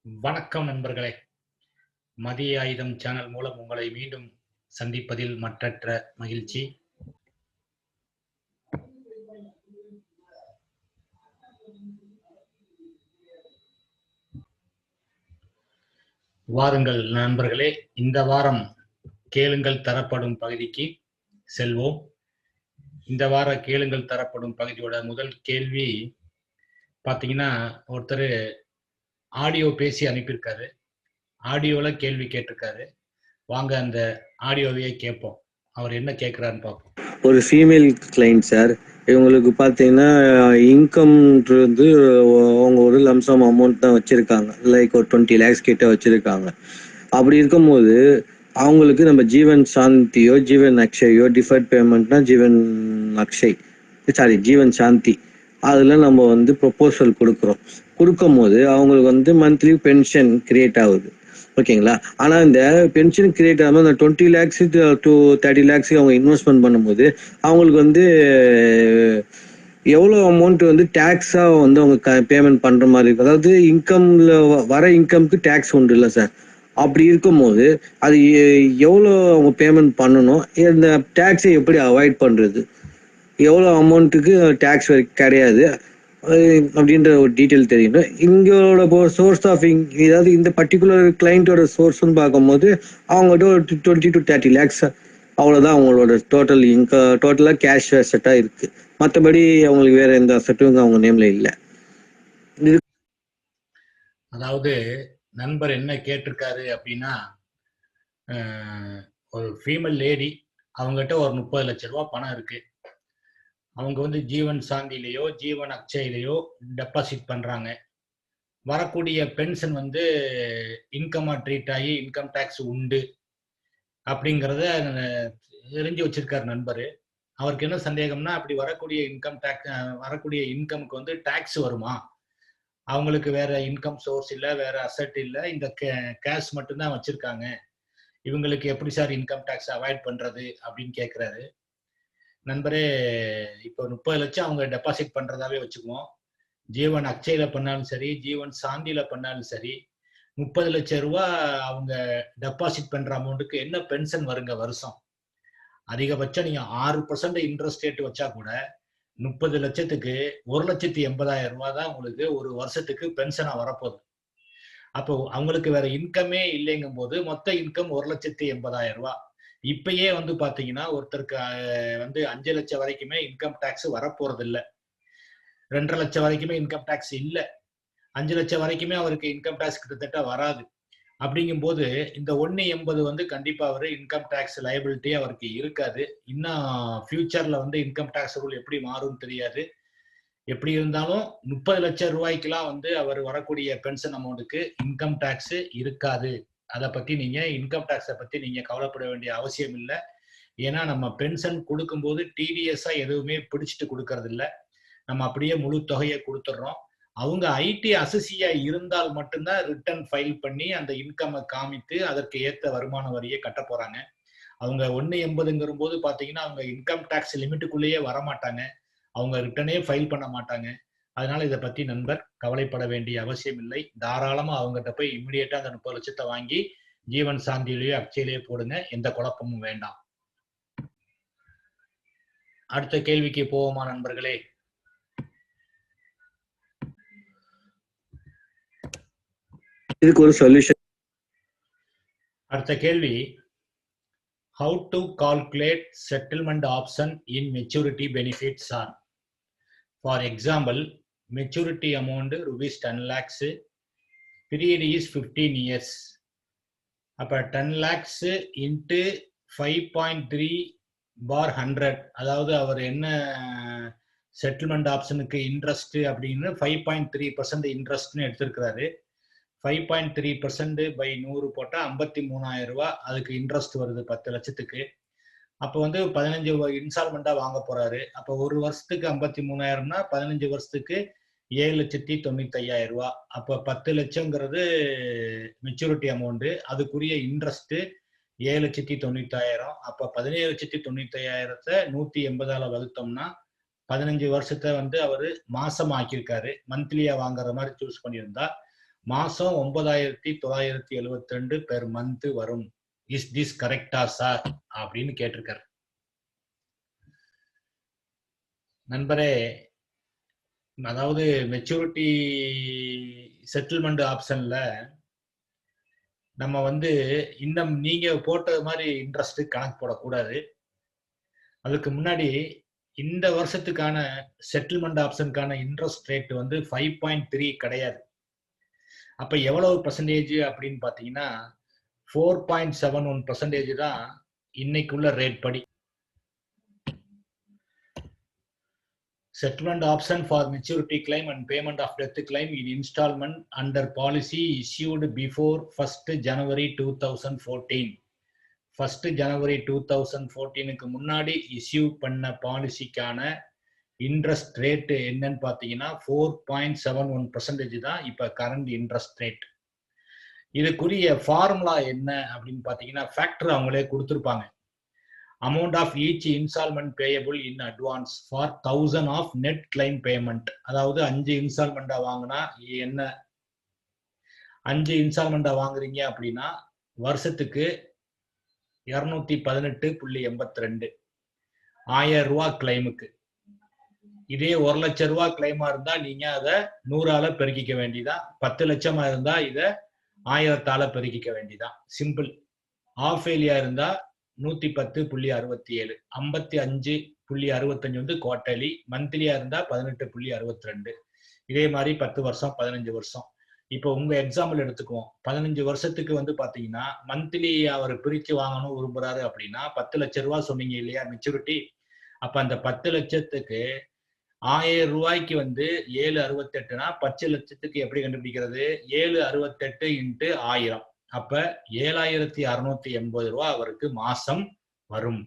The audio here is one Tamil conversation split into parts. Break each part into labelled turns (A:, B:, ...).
A: வணக்கம் நண்பர்களே. மதிய ஆயுதம் சேனல் மூலம் உங்களை மீண்டும் சந்திப்பதில் மற்றற்ற மகிழ்ச்சி. வாருங்கள் நண்பர்களே, இந்த வாரம் கேளுங்கள் தரப்படும் பகுதிக்கு செல்வோம். இந்த வார கேளுங்கள் தரப்படும் பகுதியோட முதல் கேள்வி பார்த்தீங்கன்னா, ஒருத்தர் ஆடியோ பேசி அனுப்பியிருக்காரு. ஆடியோல கேள்வி கேட்டிருக்காரு. வாங்க அந்த ஆடியோவையே கேட்போம். அவர் என்ன கேட்குறாருன்னு பார்ப்போம்.
B: ஒரு ஃபீமேல் கிளைண்ட் சார், இவங்களுக்கு பார்த்தீங்கன்னா இன்கம்ன்றது அவங்க ஒரு லம்சம் அமௌண்ட் தான் வச்சுருக்காங்க. லைக் ஒரு 20 lakhs கிட்ட வச்சுருக்காங்க. அப்படி இருக்கும்போது அவங்களுக்கு நம்ம ஜீவன் சாந்தியோ ஜீவன் அக்ஷயோ டிஃபர்ட் பேமெண்ட்னா ஜீவன் அக்ஷய் ஜீவன் சாந்தி அதில் நம்ம வந்து ப்ரொபோசல் கொடுக்கும் போது அவங்களுக்கு வந்து மந்த்லி பென்ஷன் கிரியேட் ஆகுது. ஓகேங்களா? ஆனால் இந்த பென்ஷன் கிரியேட் ஆகாமல் அந்த 20 lakhs to 30 lakhs அவங்க இன்வெஸ்ட்மெண்ட் பண்ணும்போது அவங்களுக்கு வந்து எவ்வளோ அமௌண்ட் வந்து டேக்ஸாக வந்து அவங்க பேமெண்ட் பண்ணுற மாதிரி இருக்கும். அதாவது இன்கம்ல வர இன்கம்க்கு டேக்ஸ் உண்டு இல்லை சார்? அப்படி இருக்கும்போது அது எவ்வளோ அவங்க பேமெண்ட் பண்ணணும், இந்த டேக்ஸை எப்படி அவாய்ட் பண்ணுறது, எவ்வளோ அமௌண்ட்டுக்கு டேக்ஸ் கிடையாது அப்படின்ற ஒரு டீட்டெயில் தெரியணும். இங்கோட சோர்ஸ் ஆஃப் ஏதாவது இந்த பர்டிகுலர் கிளைண்ட்டோட சோர்ஸ்ன்னு பார்க்கும்போது அவங்ககிட்ட ஒரு 20 to 30 lakhs அவ்வளோதான் அவங்களோட டோட்டலாக கேஷ் அசெட்டாக இருக்குது. மற்றபடி அவங்களுக்கு வேற எந்த அசெட்டும் அவங்க நேம்ல இல்லை.
A: அதாவது நண்பர் என்ன கேட்டிருக்காரு அப்படின்னா, ஒரு ஃபீமேல் லேடி, அவங்ககிட்ட ஒரு 30 லட்ச ரூபா பணம் இருக்கு. அவங்க வந்து ஜீவன் சாந்திலேயோ ஜீவன் அக்ஷயிலையோ டெபாசிட் பண்றாங்க. வரக்கூடிய பென்ஷன் வந்து இன்கமா ட்ரீட் ஆகி இன்கம் டேக்ஸ் உண்டு அப்படிங்கிறத தெரிஞ்சு வச்சிருக்காரு நண்பர். அவருக்கு என்ன சந்தேகம்னா, அப்படி வரக்கூடிய இன்கமுக்கு வந்து டேக்ஸ் வருமா? அவங்களுக்கு வேற இன்கம் சோர்ஸ் இல்லை, வேற அசெட் இல்லை, இந்த கேஷ் மட்டும்தான் வச்சிருக்காங்க. இவங்களுக்கு எப்படி சார் இன்கம் டேக்ஸ் அவாய்ட் பண்றது அப்படின்னு கேட்கிறாரு. நண்பரே, இப்போ 30 லட்சம் அவங்க டெபாசிட் பண்றதாவே வச்சுக்குவோம். ஜீவன் அக்ஷயில பண்ணாலும் சரி, ஜீவன் சாந்தியில பண்ணாலும் சரி, 30 லட்சம் ரூபாய் அவங்க டெபாசிட் பண்ற அமௌண்ட்டுக்கு என்ன பென்ஷன் வருங்க வருஷம்? அதிகபட்சம் நீங்க 6% இன்ட்ரெஸ்ட் ரேட் வச்சா கூட 30 லட்சத்துக்கு 1,80,000 ரூபாய் தான் உங்களுக்கு ஒரு வருஷத்துக்கு பென்ஷனா வரப்போகுது. அப்போ அவங்களுக்கு வேற இன்கமே இல்லைங்கும் போது மொத்த இன்கம் 1,80,000 ரூபாய். இப்பயே வந்து பாத்தீங்கன்னா ஒருத்தருக்கு வந்து 5 லட்சம் வரைக்குமே இன்கம் டாக்ஸ் வரப்போறது இல்லை. 2.5 லட்சம் வரைக்குமே இன்கம் டாக்ஸ் இல்லை. 5 லட்சம் வரைக்குமே அவருக்கு இன்கம் டாக்ஸ் கிட்டத்தட்ட வராது. அப்படிங்கும் போது இந்த 1.80 வந்து கண்டிப்பா அவரு இன்கம் டாக்ஸ் லைபிலிட்டி அவருக்கு இருக்காது. இன்னும் ஃபியூச்சர்ல வந்து இன்கம் டாக்ஸ் ரூல் எப்படி மாறும்னு தெரியாது. எப்படி இருந்தாலும் 30 லட்சம் ரூபாய்க்கெல்லாம் வந்து அவர் வரக்கூடிய பென்ஷன் அமௌண்ட்டுக்கு இன்கம் டாக்ஸ் இருக்காது. அதை பத்தி நீங்க இன்கம் டாக்ஸை பத்தி நீங்க கவலைப்பட வேண்டிய அவசியம் இல்லை. ஏன்னா நம்ம பென்ஷன் கொடுக்கும்போது டிடிஎஸ்ஸா எதுவுமே பிடிச்சிட்டு கொடுக்கறது இல்லை. நம்ம அப்படியே முழு தொகையை கொடுத்துட்றோம். அவங்க ஐடி அசசியா இருந்தால் மட்டும்தான் ரிட்டர்ன் ஃபைல் பண்ணி அந்த இன்கம் காமித்து அதற்கு ஏற்ற வருமான வரியை கட்ட போறாங்க. அவங்க 1.80ங்கிற போது பாத்தீங்கன்னா அவங்க இன்கம் டாக்ஸ் லிமிட்டுக்குள்ளேயே வரமாட்டாங்க. அவங்க ரிட்டர்னே ஃபைல் பண்ண மாட்டாங்க. அதனால இதை பத்தி நண்பர் கவலைப்பட வேண்டிய அவசியம் இல்லை. தாராளமா அவங்ககிட்ட போய் இம்மிடியேட்டா அந்த 30 லட்சத்தை வாங்கி ஜீவன் சாந்தியிலேயோ அக்ஷயிலேயோ போடுங்க. எந்த குழப்பமும் வேண்டாம். அடுத்த கேள்விக்கு போவோமா நண்பர்களே?
B: இதுக்கு ஒரு சொல்யூஷன்.
A: அடுத்த கேள்வி, how to calculate settlement option in maturity benefits are? For example, maturity amount rupees 10 lakhs, period is 15 years. அப்ப 10 lakhs into 5.3/100, அதாவது அவர் என்ன செட்டில்மெண்ட் ஆப்ஷனுக்கு இன்ட்ரெஸ்ட் அப்படின்னு 5.3% இன்ட்ரெஸ்ட்னு எடுத்திருக்கிறாரு. 5.3% by 100 போட்டா 53,000 ரூபாய் அதுக்கு இன்ட்ரெஸ்ட் வருது 10 லட்சத்துக்கு. அப்போ வந்து 15 இன்ஸ்டால்மெண்டா வாங்க போறாரு. அப்போ ஒரு வருஷத்துக்கு 53,000னா 15 வருஷத்துக்கு 7,95,000 ரூபாய். அப்போ 10 லட்சங்கிறது மெச்சூரிட்டி அமௌண்ட், அதுக்குரிய இன்ட்ரெஸ்ட் 7,90,000. அப்போ 17,95,000 180ஆல வகுத்தோம்னா 15 வருஷத்தை வந்து அவரு மாசம் ஆக்கியிருக்காரு. மந்த்லியா வாங்குற மாதிரி சூஸ் பண்ணியிருந்தா மாசம் 9,972 பெர் மந்த் வரும். இஸ் திஸ் கரெக்டா சார் அப்படின்னு கேட்டிருக்காரு. நண்பரே, அதாவது மெச்சூரிட்டி செட்டில்மெண்ட் ஆப்ஷன்ல நம்ம வந்து இன்னும் நீங்க போட்டது மாதிரி இன்ட்ரெஸ்ட் கணக்கு போடக்கூடாது. அதுக்கு முன்னாடி இந்த வருஷத்துக்கான செட்டில்மெண்ட் ஆப்ஷனுக்கான இன்ட்ரெஸ்ட் ரேட் வந்து 5.3 கிடையாது. அப்ப எவ்வளவு பர்சன்டேஜ் அப்படின்னு பாத்தீங்கன்னா 4.71% தான் இன்னைக்குள்ள ரேட் படி. Settlement option for maturity claim and payment of death claim in installment under policy issued before 1st January 2014. 1st January 2014க்கு முன்னாடி இஷ்யூ பண்ண பாலிசிக்கான இன்ட்ரெஸ்ட் ரேட் என்னன்னு பாத்தீங்கன்னா 4.71% தான் இப்ப கரண்ட் இன்ட்ரெஸ்ட் ரேட். இதுக்குரிய ஃபார்முலா என்ன அப்படின்னு பாத்தீங்கன்னா ஃபேக்டர் அவங்களே கொடுத்துருப்பாங்க. Amount of each installment payable in advance for 1000 of net claim payment. அதாவது 5 இன்ஸ்டால்மெண்டா வாங்கினா என்ன, 5 இன்ஸ்டால்மெண்டா வாங்குறீங்க அப்படின்னா வருஷத்துக்கு 218.82 1000 ரூபாய் கிளைமுக்கு. இதே 1 லட்சம் ரூபாய் கிளைமா இருந்தா நீங்க அதை 100ஆல பெருக்கிக்க வேண்டியதான். 10 லட்சமா இருந்தா இதை 1000ஆல பெருக்கிக்க வேண்டியதான். சிம்பிள். ஆஃப் ஃபெயிலியா இருந்தா 110.67, 55.65 வந்து குவார்டர்லி, மந்த்லியா இருந்தா 18.62. இதே மாதிரி 10 வருஷம் 15 வருஷம். இப்போ உங்க எக்ஸாம்பிள் எடுத்துக்குவோம். 15 வருஷத்துக்கு வந்து பாத்தீங்கன்னா மந்த்லி அவர் பிரிச்சு வாங்கணும் விரும்புறாரு அப்படின்னா 10 லட்சம் ரூபாய் சொன்னீங்க இல்லையா மெச்சூரிட்டி. அப்ப அந்த 10 லட்சத்துக்கு 1000 ரூபாய்க்கு வந்து 768னா 10 லட்சத்துக்கு எப்படி கண்டுபிடிக்கிறது? 768 × 1000. அப்ப 7680 ரூபாய் அவருக்கு மாசம் வரும்.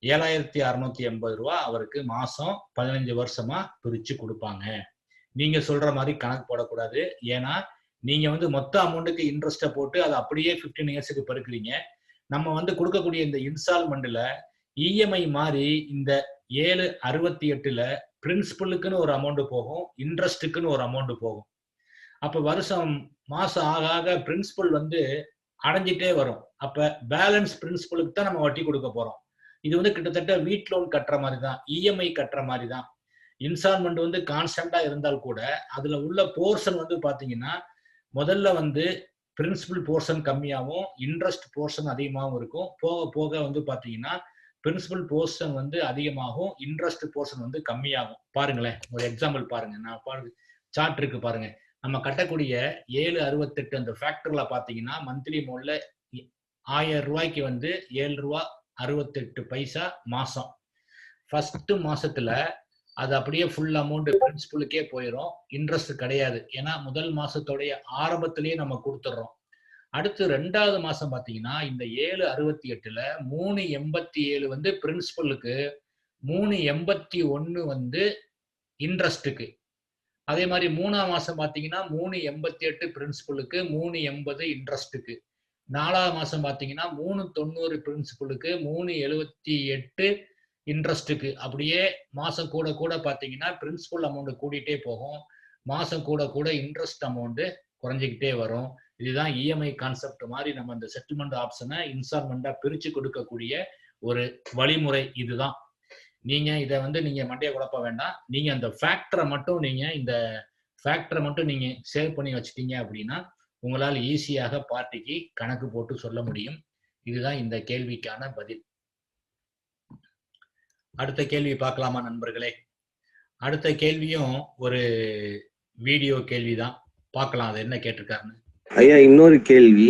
A: 7680 ரூபாய் அவருக்கு மாசம் 15 வருஷமா பிரிச்சு கொடுப்பாங்க. நீங்க சொல்ற மாதிரி கணக்கு போடக்கூடாது. ஏன்னா நீங்க வந்து மொத்த அமௌண்ட்டுக்கு இன்ட்ரெஸ்ட போட்டு அதை அப்படியே 15 இயர்ஸுக்கு பெருக்குறீங்க. நம்ம வந்து கொடுக்கக்கூடிய இந்த இன்ஸ்டால்மெண்ட்ல இஎம்ஐ மாதிரி இந்த 768ல பிரின்சிபலுக்குன்னு ஒரு அமௌண்ட் போகும், இன்ட்ரெஸ்ட்டுக்குன்னு ஒரு அமௌண்ட் போகும். அப்ப வருஷம் மாசம் ஆக ஆக பிரின்சிபல் வந்து அடைஞ்சிட்டே வரும். அப்ப பேலன்ஸ் பிரின்சிபலுக்கு தான் நம்ம வட்டி கொடுக்க போறோம். இது வந்து கிட்டத்தட்ட வீட் லோன் கட்டுற மாதிரி தான், இஎம்ஐ கட்டுற மாதிரி தான். இன்ஸ்டால்மெண்ட் வந்து கான்ஸ்டன்டா இருந்தால் கூட அதுல உள்ள போர்ஷன் வந்து பாத்தீங்கன்னா முதல்ல வந்து பிரின்சிபல் போர்ஷன் கம்மியாகவும் இன்ட்ரெஸ்ட் போர்ஷன் அதிகமாகவும் இருக்கும். போக போக வந்து பாத்தீங்கன்னா பிரின்சிபல் போர்ஷன் வந்து அதிகமாகும், இன்ட்ரெஸ்ட் போர்ஷன் வந்து கம்மியாகும். பாருங்களேன், ஒரு எக்ஸாம்பிள் பாருங்க. நான் சார்ட் இருக்கு பாருங்க. நம்ம கட்டக்கூடிய 768 அந்த ஃபேக்டர்ல பாத்தீங்கன்னா மந்த்லி மோட்ல 1000 ரூபாய்க்கு வந்து 7 ரூபாய் 68 பைசா மாசம். ஃபர்ஸ்ட் மாசத்துல அது அப்படியே ஃபுல் அமௌண்ட் பிரின்சிபலுக்கே போயிடும், இன்ட்ரெஸ்ட் கிடையாது. ஏன்னா முதல் மாசத்தோடைய ஆரம்பத்திலேயே நம்ம கொடுத்துட்றோம். அடுத்து 2வது மாசம் பாத்தீங்கன்னா இந்த 768ல 387 வந்து பிரின்சிபலுக்கு, 381 வந்து இன்ட்ரெஸ்ட்டுக்கு. அதே மாதிரி 3ஆம் மாசம் பாத்தீங்கன்னா 388 பிரின்சிபலுக்கு, 380 இன்ட்ரெஸ்ட்டுக்கு. 4ஆம் மாசம் பாத்தீங்கன்னா 390 பிரின்சிபலுக்கு, 378 இன்ட்ரெஸ்ட்டுக்கு. அப்படியே மாசம் கூட கூட பாத்தீங்கன்னா பிரின்சிபல் அமௌண்ட் கூடிட்டே போகும், மாசம் கூட கூட இன்ட்ரெஸ்ட் அமௌண்ட் குறைஞ்சிக்கிட்டே வரும். இதுதான் இஎம்ஐ கான்செப்ட் மாதிரி நம்ம இந்த செட்டில்மெண்ட் ஆப்ஷனை இன்ஸ்டால்மெண்டா பிரிச்சு கொடுக்கக்கூடிய ஒரு வழிமுறை இதுதான். நீங்க இதை வந்து நீங்க மண்டையை குழப்ப வேண்டாம். நீங்க அந்த ஃபேக்டரை மட்டும் நீங்க சேவ் பண்ணி வச்சுட்டீங்க அப்படின்னா உங்களால் ஈஸியாக பார்ட்டிக்கு கணக்கு போட்டு சொல்ல முடியும். இதுதான் இந்த கேள்விக்கான பதில். அடுத்த கேள்வி பார்க்கலாமா நண்பர்களே? அடுத்த கேள்வியும் ஒரு வீடியோ கேள்விதான், பார்க்கலாம் அது என்ன கேட்டிருக்காருன்னு.
B: ஐயா, இன்னொரு கேள்வி.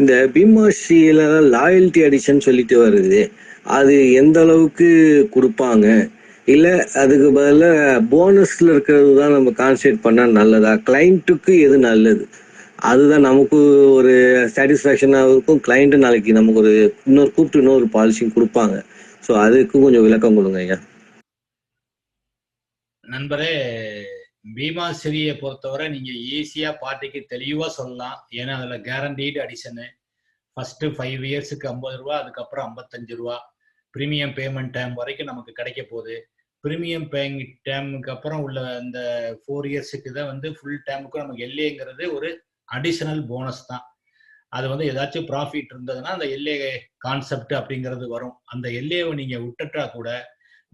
B: இந்த பீமாஸ்ரீல லாயல்டி அடிஷன் சொல்லிட்டு வருது, அது எந்த அளவுக்கு கொடுப்பாங்க? இல்ல அதுக்கு பதிலா போனஸ்ல இருக்கிறது தான் நம்ம கான்சென்ட்ரேட் பண்ணா நல்லதா? கிளைண்ட்டுக்கு எது நல்லது? அதுதான் நமக்கு ஒரு சாட்டிஸ்ஃபேக்ஷனாக இருக்கும். கிளைண்ட் நாளைக்கு நமக்கு ஒரு இன்னொரு பாலிசியும் கொடுப்பாங்க. ஸோ அதுக்கு கொஞ்சம் விளக்கம் கொடுங்க ஐயா.
A: நண்பரே, பீமாஸ்ரீயை பொறுத்தவரை நீங்க ஈஸியா பார்ட்டிக்கு தெளிவா சொல்லலாம். ஏன்னா அதுல கேரண்டீடு அடிஷனு. ஃபர்ஸ்ட் 5 இயர்ஸுக்கு 50 ரூபா, அதுக்கப்புறம் 55 ரூபா ப்ரீமியம் பேமெண்ட் டைம் வரைக்கும் நமக்கு கிடைக்க போகுது. ப்ரீமியம் பேயிங் டைமுக்கு அப்புறம் உள்ள இந்த 4 இயர்ஸுக்கு தான் வந்து ஃபுல் டைமுக்கும் நமக்கு எல்ஏங்கிறது ஒரு அடிஷனல் போனஸ் தான். அது வந்து ஏதாச்சும் ப்ராஃபிட் இருந்ததுன்னா அந்த எல்ஏ கான்செப்ட் அப்படிங்கிறது வரும். அந்த எல்ஏவை நீங்க விட்டுட்டா கூட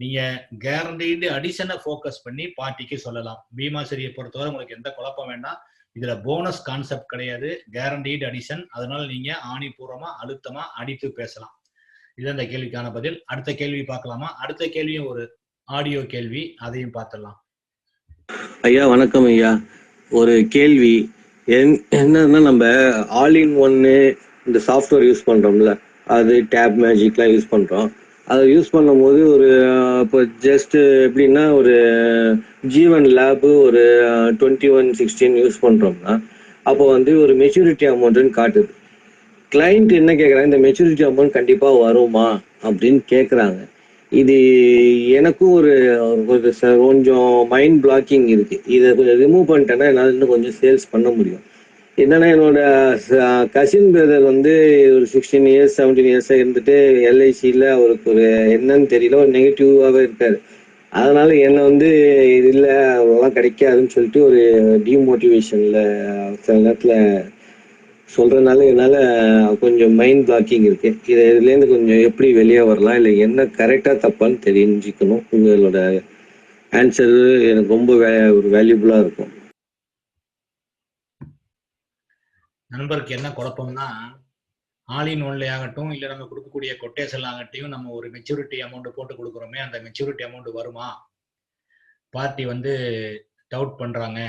A: நீங்க கேரண்டீடு அடிஷனை ஃபோக்கஸ் பண்ணி பார்ட்டிக்கு சொல்லலாம். பீமா சரியை பொறுத்தவரை உங்களுக்கு எந்த குழப்பம் வேண்டாம். இதுல போனஸ் கான்செப்ட் கிடையாது, கேரண்டீடு அடிஷன். அதனால நீங்க ஆணிபூர்வமா அழுத்தமா அடித்து பேசலாம். இது அந்த கேள்விக்கான பதில். அடுத்த கேள்வி பார்க்கலாமா? அடுத்த கேள்வியும் ஒரு ஆடியோ கேள்வி, அதையும் பார்த்துடலாம்.
B: ஐயா வணக்கம் ஐயா. ஒரு கேள்வி என்னன்னா, நம்ம ஆல் இன் ஒன்னு இந்த சாஃப்ட்வேர் யூஸ் பண்றோம்ல, அது டேப் மேஜிக்லாம் யூஸ் பண்றோம். அதை யூஸ் பண்ணும்போது ஒரு இப்போ ஜஸ்ட் எப்படின்னா ஒரு ஜீவன் லேபு ஒரு 2116 யூஸ் பண்றோம்னா அப்போ வந்து ஒரு மெச்சூரிட்டி அமௌண்ட்னு காட்டுது. கிளைண்ட் என்ன கேட்குறாங்க, இந்த மெச்சூரிட்டி அமௌண்ட் கண்டிப்பாக வருமா அப்படின்னு கேட்குறாங்க. இது எனக்கும் ஒரு கொஞ்சம் மைண்ட் பிளாக்கிங் இருக்கு. இதை ரிமூவ் பண்ணிட்டேன்னா என்னால் இன்னும் கொஞ்சம் சேல்ஸ் பண்ண முடியும். என்னன்னா, என்னோட கசின் பிரதர் வந்து ஒரு 16 இயர்ஸ் 17 இயர்ஸா இருந்துட்டு எல்ஐசியில் அவருக்கு ஒரு என்னன்னு தெரியல, ஒரு நெகட்டிவாகவே இருக்காரு. அதனால என்னை வந்து இது இல்லை அவ்வளோலாம் கிடைக்காதுன்னு சொல்லிட்டு ஒரு டிமோட்டிவேஷன்ல சில நேரத்தில் சொல்றதுனால என்னால கொஞ்சம் மைண்ட் பிளாக்கிங் இருக்கு. இதுலேருந்து கொஞ்சம் எப்படி வெளியே வரலாம், இல்லை என்ன கரெக்டா தப்பான்னு தெரிஞ்சுக்கணும். உங்களோட ஆன்சர் எனக்கு ரொம்ப ஒரு வேல்யூபுல்லா இருக்கும்.
A: நண்பருக்கு என்ன குழப்பம்னா, ஆலின் ஒன்ல ஆகட்டும், இல்லை நம்ம கொடுக்கக்கூடிய கொட்டேஷன் ஆகட்டும், நம்ம ஒரு மெச்சூரிட்டி அமௌண்ட் போட்டு கொடுக்குறோமே, அந்த மெச்சூரிட்டி அமௌண்ட் வருமா? பார்ட்டி வந்து டவுட் பண்றாங்க.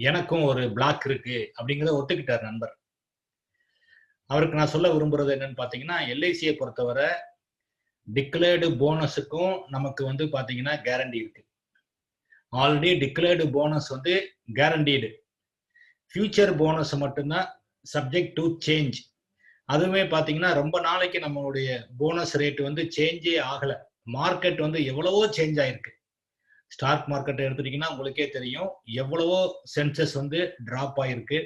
A: எனக்கும் ஒரு பிளாக் இருக்கு அப்படிங்கிறத ஒத்துக்கிட்டார் நண்பர். அவருக்கு நான் சொல்ல விரும்புறது என்னன்னு பாத்தீங்கன்னா, எல்ஐசியை பொறுத்தவரை டிக்ளேர்டு போனஸுக்கும் நமக்கு வந்து பாத்தீங்கன்னா கேரண்டி இருக்கு. ஆல்ரெடி டிக்ளேர்டு போனஸ் வந்து கேரண்டீடு. ஃபியூச்சர் போனஸ் மட்டும்தான் சப்ஜெக்ட் டு சேஞ்ச். அதுவுமே பாத்தீங்கன்னா ரொம்ப நாளைக்கு நம்மளுடைய போனஸ் ரேட் வந்து சேஞ்சே ஆகல. மார்க்கெட் வந்து எவ்வளவோ சேஞ்ச் ஆயிருக்கு. ஸ்டாக் மார்க்கெட் எடுத்துட்டீங்கன்னா உங்களுக்கே தெரியும் எவ்வளவோ சென்சஸ் வந்து டிராப் ஆயிருக்கு.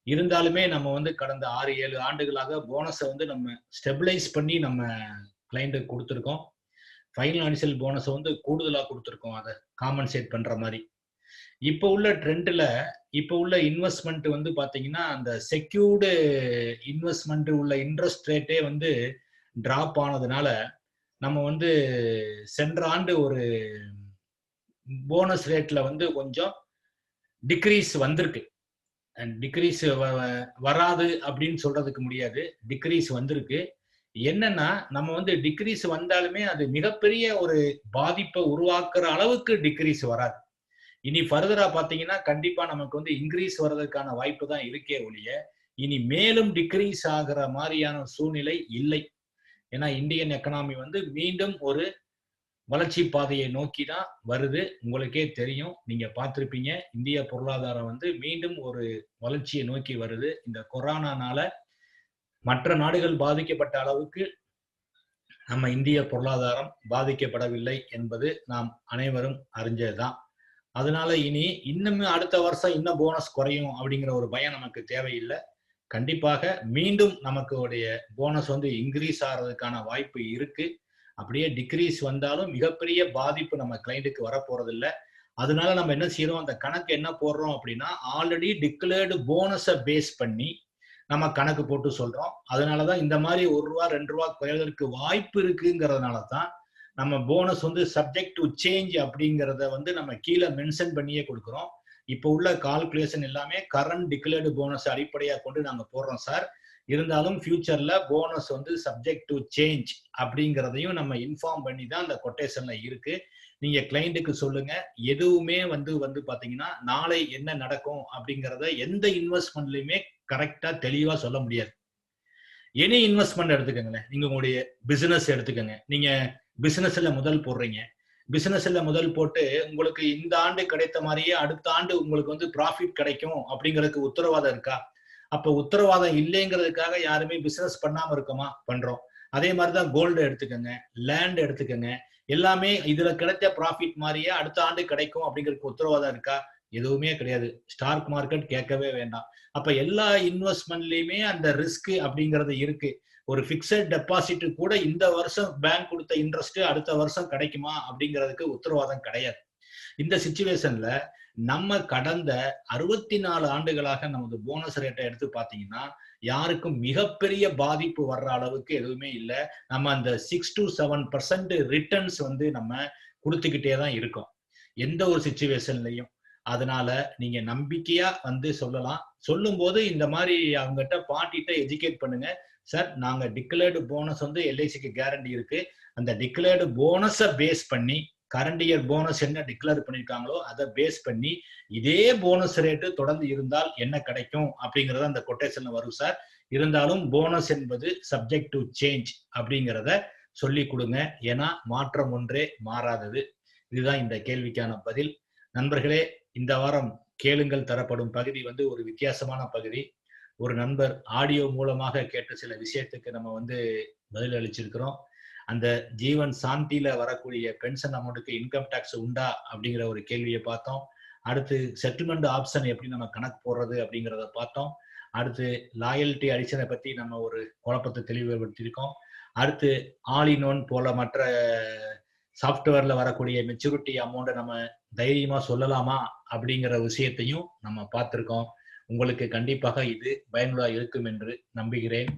A: இருந்தாலுமே நம்ம வந்து கடந்த 6-7 ஆண்டுகளாக போனஸை வந்து நம்ம ஸ்டெபிளைஸ் பண்ணி நம்ம கிளைண்ட்டுக்கு கொடுத்துருக்கோம். ஃபைனான்சியல் போனஸை வந்து கூடுதலாக கொடுத்துருக்கோம், அதை காம்பன்சேட் பண்ற மாதிரி. இப்போ உள்ள ட்ரெண்ட்ல இப்போ உள்ள இன்வெஸ்ட்மெண்ட் வந்து பாத்தீங்கன்னா அந்த செக்யூர்டு இன்வெஸ்ட்மெண்ட் உள்ள இன்ட்ரெஸ்ட் ரேட்டே வந்து டிராப் ஆனதுனால நம்ம வந்து சென்ற ஆண்டு ஒரு போனஸ் ரேட்ல வந்து கொஞ்சம் டிக்ரீஸ் வந்திருக்கு. டிக்ரீஸ் வராது அப்படின்னு சொல்றதுக்கு முடியாது, டிக்ரீஸ் வந்திருக்கு. என்னன்னா நம்ம வந்து டிக்ரீஸ் வந்தாலுமே அது மிகப்பெரிய ஒரு பாதிப்பை உருவாக்குற அளவுக்கு டிக்ரீஸ் வராது. இனி ஃபர்தரா பாத்தீங்கன்னா கண்டிப்பா நமக்கு வந்து இன்க்ரீஸ் வர்றதுக்கான வாய்ப்பு தான் இருக்கே ஒழிய இனி மேலும் டிக்ரீஸ் ஆகிற மாதிரியான சூழ்நிலை இல்லை. ஏன்னா இந்தியன் எக்கனாமி வந்து மீண்டும் ஒரு வளர்ச்சி பாதையை நோக்கி தான் வருது. உங்களுக்கே தெரியும், நீங்க பார்த்திருப்பீங்க, இந்திய பொருளாதாரம் வந்து மீண்டும் ஒரு வளர்ச்சியை நோக்கி வருது. இந்த கொரோனானால மற்ற நாடுகள் பாதிக்கப்பட்ட அளவுக்கு நம்ம இந்திய பொருளாதாரம் பாதிக்கப்படவில்லை என்பது நாம் அனைவரும் அறிஞ்சதுதான். அதனால இனி இன்னுமே அடுத்த வருஷம் இன்னும் போனஸ் குறையும் அப்படிங்கிற ஒரு பயம் நமக்கு தேவையில்லை. கண்டிப்பாக மீண்டும் நமக்கு உடைய போனஸ் வந்து இன்க்ரீஸ் ஆகிறதுக்கான வாய்ப்பு இருக்கு. அப்படியே டிக்ரீஸ் வந்தாலும் மிகப்பெரிய பாதிப்பு நம்ம கிளைண்ட்டுக்கு வரப்போறது இல்லை. அதனால நம்ம என்ன செய்யறோம், அந்த கணக்கு என்ன போடுறோம் அப்படின்னா ஆல்ரெடி டிக்ளேர்டு போனஸை பேஸ் பண்ணி நம்ம கணக்கு போட்டு சொல்றோம். அதனாலதான் இந்த மாதிரி ₹1 ₹2 குறைவதற்கு வாய்ப்பு இருக்குங்கிறதுனால தான் நம்ம போனஸ் வந்து சப்ஜெக்ட் டு சேஞ்ச் அப்படிங்கிறத வந்து நம்ம கீழே மென்ஷன் பண்ணியே கொடுக்குறோம். இப்போ உள்ள கால்குலேஷன் எல்லாமே கரண்ட் டிக்ளேர்டு போனஸ் அடிப்படையாக கொண்டு நாங்கள் போடுறோம் சார். இருந்தாலும் ஃபியூச்சர்ல போனஸ் வந்து சப்ஜெக்ட் டு சேஞ்ச் அப்படிங்கிறதையும் நம்ம இன்ஃபார்ம் பண்ணி தான் அந்த கொட்டேஷன்ல இருக்கு. நீங்க கிளைண்ட்டுக்கு சொல்லுங்க. எதுவுமே வந்து பாத்தீங்கன்னா நாளை என்ன நடக்கும் அப்படிங்கிறத எந்த இன்வெஸ்ட்மெண்ட்லயுமே கரெக்டா தெளிவா சொல்ல முடியாது. எனி இன்வெஸ்ட்மெண்ட் எடுத்துக்கோங்களேன், நீங்க உங்களுடைய பிசினஸ் எடுத்துக்கோங்க. நீங்க பிசினஸ்ல முதல் போடுறீங்க, பிசினஸ்ல முதல் போட்டு உங்களுக்கு இந்த ஆண்டு கிடைத்த மாதிரியே அடுத்த ஆண்டு உங்களுக்கு வந்து ப்ராஃபிட் கிடைக்கும் அப்படிங்கிறதுக்கு உத்தரவாதம் இருக்கா? அப்ப உத்தரவாதம் இல்லைங்கிறதுக்காக யாருமே பிசினஸ் பண்ணாம இருக்கோமா? பண்றோம். அதே மாதிரிதான் கோல்டு எடுத்துக்கோங்க, லேண்ட் எடுத்துக்கோங்க. எல்லாமே இதுல கிடைச்ச ப்ராஃபிட் மாதிரியே அடுத்த ஆண்டு கிடைக்கும் அப்படிங்கிறதுக்கு உத்தரவாதம் இருக்கா? எதுவுமே கிடையாது. ஸ்டாக் மார்க்கெட் கேட்கவே வேண்டாம். அப்ப எல்லா இன்வெஸ்ட்மெண்ட்லயுமே அந்த ரிஸ்க் அப்படிங்கிறது இருக்கு. ஒரு பிக்சட் டெபாசிட் கூட இந்த வருஷம் பேங்க் கொடுத்த இன்ட்ரெஸ்ட் அடுத்த வருஷம் கிடைக்குமா அப்படிங்கிறதுக்கு உத்தரவாதம் கிடையாது. இந்த சிச்சுவேஷன்ல நம்ம கடந்த 64 ஆண்டுகளாக நமது போனஸ் ரேட்டை எடுத்து பாத்தீங்கன்னா யாருக்கும் மிகப்பெரிய பாதிப்பு வர்ற அளவுக்கு எதுவுமே இல்லை. நம்ம அந்த 6 to 7% ரிட்டர்ன்ஸ் வந்து நம்ம கொடுத்துக்கிட்டே தான் இருக்கோம் எந்த ஒரு சிச்சுவேஷன்லையும். அதனால நீங்க நம்பிக்கையா வந்து சொல்லலாம். சொல்லும் போது இந்த மாதிரி அவங்ககிட்ட பாட்டிட்ட எஜுகேட் பண்ணுங்க. சார், நாங்க டிக்ளேர்டு போனஸ் வந்து எல்ஐசிக்கு கேரண்டி இருக்கு. அந்த டிக்ளேர்டு போனஸை பேஸ் பண்ணி கரண்ட் இயர் போனஸ் என்ன டிக்ளேர் பண்ணிருக்காங்களோ அதை பேஸ் பண்ணி இதே போனஸ் ரேட்டு தொடர்ந்து இருந்தால் என்ன கிடைக்கும் அப்படிங்கறத அந்த கொட்டேஷன்ல வரும் சார். இருந்தாலும் போனஸ் என்பது சப்ஜெக்ட் டு சேஞ்ச் அப்படிங்கிறத சொல்லி கொடுங்க. ஏன்னா மாற்றம் ஒன்றே மாறாதது. இதுதான் இந்த கேள்விக்கான பதில். நண்பர்களே, இந்த வாரம் கேளுங்கள் தரப்படும் பகுதி வந்து ஒரு வித்தியாசமான பகுதி. ஒரு நண்பர் ஆடியோ மூலமாக கேட்ட சில விஷயத்துக்கு நம்ம வந்து பதில் அளிச்சிருக்கிறோம். அந்த ஜீவன் சாந்தியில வரக்கூடிய பென்ஷன் அமௌண்ட்டுக்கு இன்கம் டாக்ஸ் உண்டா அப்படிங்கிற ஒரு கேள்வியை பார்த்தோம். அடுத்து செட்டில்மெண்ட் ஆப்ஷன் எப்படி நம்ம கணக்கு போடுறது அப்படிங்கிறத பார்த்தோம். அடுத்து லாயல்ட்டி அடிஷனை பத்தி நம்ம ஒரு குழப்பத்தை தெளிவுபடுத்தியிருக்கோம். அடுத்து ஆல் இன் ஒன் போல மற்ற சாஃப்ட்வேர்ல வரக்கூடிய மெச்சூரிட்டி அமௌண்ட்டை நம்ம தைரியமா சொல்லலாமா அப்படிங்கிற விஷயத்தையும் நம்ம பார்த்திருக்கோம். உங்களுக்கு கண்டிப்பாக இது பயனுள்ளதா இருக்கும் என்று நம்புகிறேன்.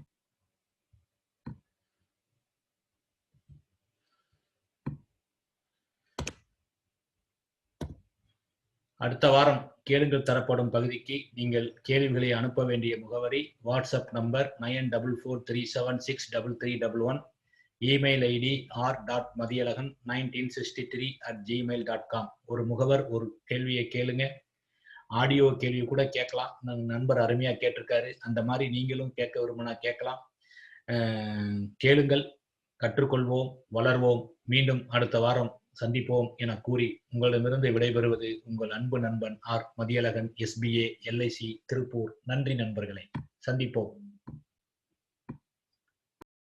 A: அடுத்த வாரம் கேளுங்கள் தரப்படும் பகுதிக்கு நீங்கள் கேள்விகளை அனுப்ப வேண்டிய முகவரி WhatsApp number 9443763311, email ID r.madiyalagan1963@gmail.com. ஒரு முகவர் ஒரு கேள்வியை கேளுங்க. ஆடியோ கேள்வி கூட கேட்கலாம். நண்பர் அருமையா கேட்டிருக்காரு. அந்த மாதிரி நீங்களும் கேட்க விரும்பினா கேட்கலாம். கேளுங்கள், கற்றுக்கொள்வோம், வளர்வோம். மீண்டும் அடுத்த வாரம் சந்திப்போம் என கூறி உங்களிடமிருந்து விடைபெறுவது உங்கள் அன்பு நண்பன் R. Mathiyazhagan, SBA LIC Tiruppur. நன்றி நண்பர்களே, சந்திப்போம்.